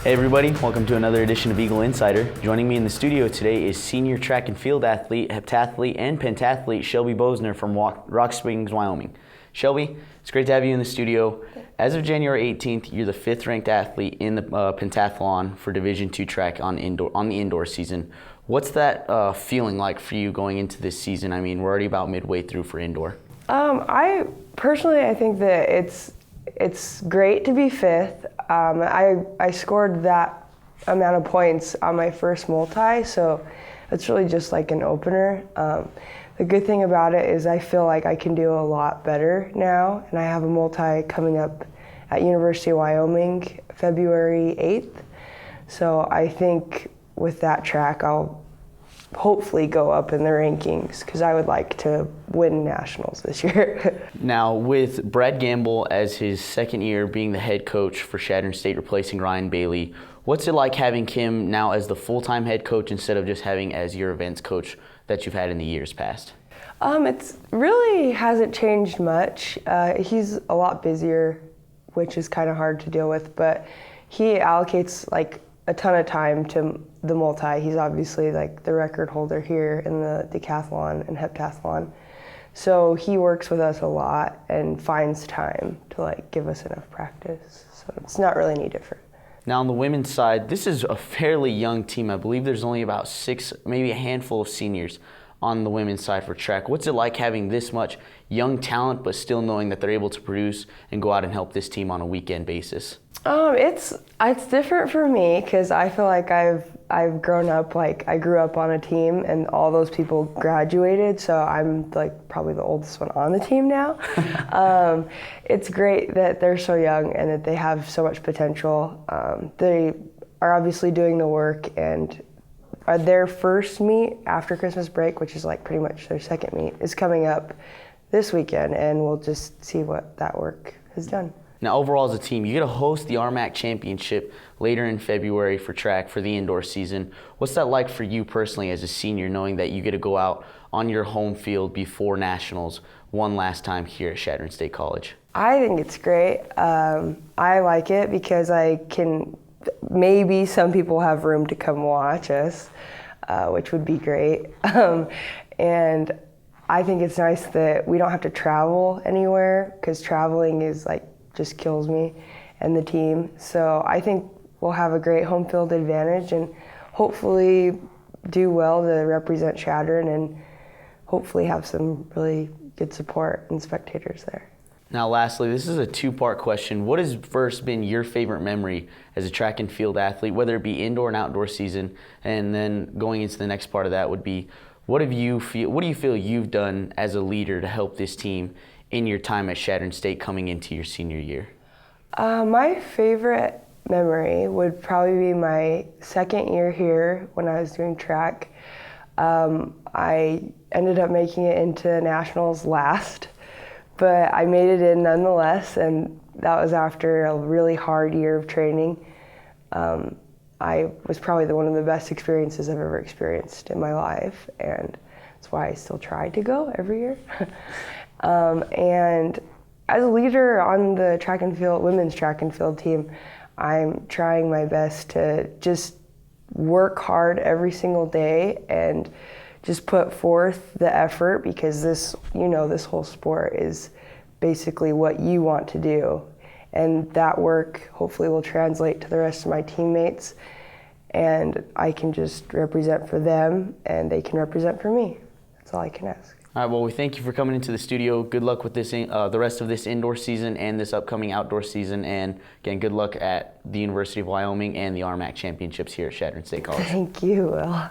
Hey everybody, welcome to another edition of Eagle Insider. Joining me in the studio today is senior track and field athlete, heptathlete, and pentathlete Shelby Bozner from Rock Springs, Wyoming. Shelby, it's great to have you in the studio. As of January 18th, you're the 5th ranked athlete in the pentathlon for Division II track on the indoor season. What's that feeling like for you going into this season? I mean, we're already about midway through for indoor. I think that it's great to be 5th. I scored that amount of points on my first multi, so it's really just like an opener. The good thing about it is I feel like I can do a lot better now, and I have a multi coming up at University of Wyoming February 8th. So I think with that track I'll hopefully go up in the rankings because I would like to win nationals this year. Now, with Brad Gamble as his second year being the head coach for Chadron State, replacing Ryan Bailey, what's it like having him now as the full-time head coach instead of just having as your events coach that you've had in the years past? It really hasn't changed much. He's a lot busier, which is kind of hard to deal with, but he allocates like a ton of time to the multi. He's obviously like the record holder here in the decathlon and heptathlon. So he works with us a lot and finds time to like give us enough practice. So it's not really any different. Now on the women's side, this is a fairly young team. I believe there's only about 6, maybe a handful of seniors on the women's side for track. What's it like having this much young talent but still knowing that they're able to produce and go out and help this team on a weekend basis? It's different for me because I feel like I've grown up, like I grew up on a team and all those people graduated, so I'm like probably the oldest one on the team now. It's great that they're so young and that they have so much potential. They are obviously doing the work, and their first meet after Christmas break, which is like pretty much their second meet, is coming up this weekend, and we'll just see what that work has done. Now, overall as a team, you get to host the RMAC Championship later in February for track for the indoor season. What's that like for you personally as a senior, knowing that you get to go out on your home field before nationals one last time here at Chadron State College? I think it's great. I like it because maybe some people have room to come watch us, which would be great. And I think it's nice that we don't have to travel anywhere because traveling is like just kills me and the team. So I think we'll have a great home field advantage and hopefully do well to represent Chadron and hopefully have some really good support and spectators there. Now lastly, this is a two-part question. What has first been your favorite memory as a track and field athlete, whether it be indoor and outdoor season? And then going into the next part of that would be, what do you feel you've done as a leader to help this team in your time at Chadron State coming into your senior year? My favorite memory would probably be my second year here when I was doing track. I ended up making it into nationals last, but I made it in nonetheless, and that was after a really hard year of training. I was probably one of the best experiences I've ever experienced in my life, and that's why I still try to go every year. And as a leader on the women's track and field team, I'm trying my best to just work hard every single day and just put forth the effort, because this whole sport is basically what you want to do. And that work hopefully will translate to the rest of my teammates, and I can just represent for them and they can represent for me. That's all I can ask. All right, well, we thank you for coming into the studio. Good luck with this, the rest of this indoor season and this upcoming outdoor season. And again, good luck at the University of Wyoming and the RMAC Championships here at Chadron State College. Thank you, Will.